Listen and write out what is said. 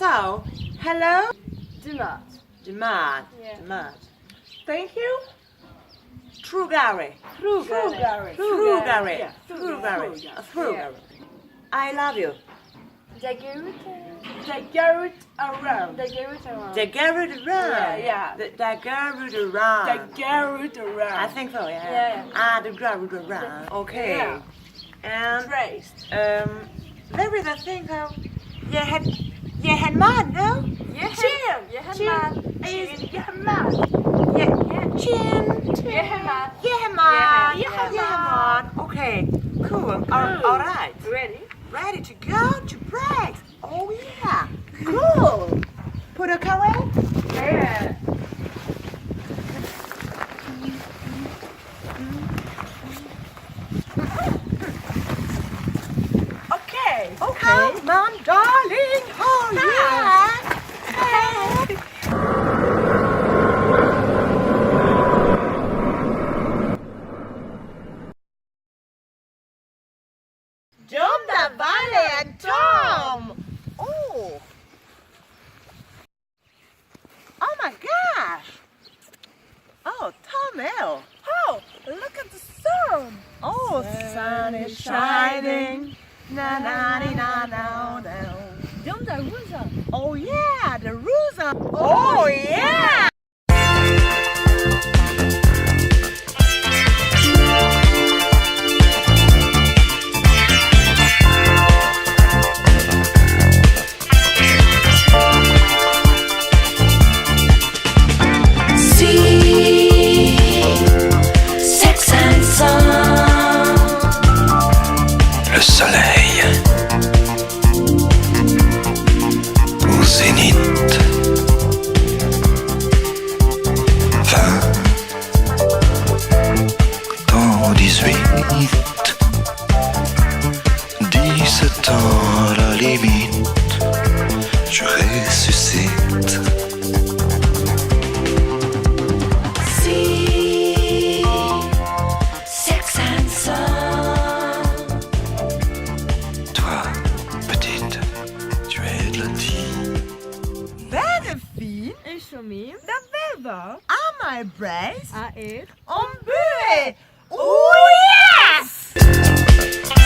So, hello? Demand. Demand. Yeah. Demand. Thank you. Frugary. Frugare. Frugary. Yeah. Frugary. Frugare. Frugary. I love you. They get it. They Garrett around. They get it around. They Garrett around. Yeah. They Garrett around. They get it around. I think so, yeah. Yeah. Ah, the Garrett around. Okay. Yeah. And Praised. there is a thing how you had mud, no? Chin. Je hebt maar. Is Je hebt maar. chin. Je hebt maar. Yehemad. Yeah. Yehemad. Okay, cool. All right. Ready? Ready to go to break. Oh yeah. Cool. Put a cover. Yeah. Okay. Come on, darling. Oh yeah. Hey. John the Valley and Tom. Oh. Oh my gosh. Oh, Tom L. Oh, look at the sun. Oh, sun is shining. Na na na na na na. John the Winter. Oh yeah, the rules are. Oh yeah. Le soleil au zénith. 20 ans, 18, 17 ans à la limite, je ressuscite. Toi, petite, tu es de la Benefit. Is voor mij. Dat wilde. Aan mijn brace. A, E. Om buur. Oh yes.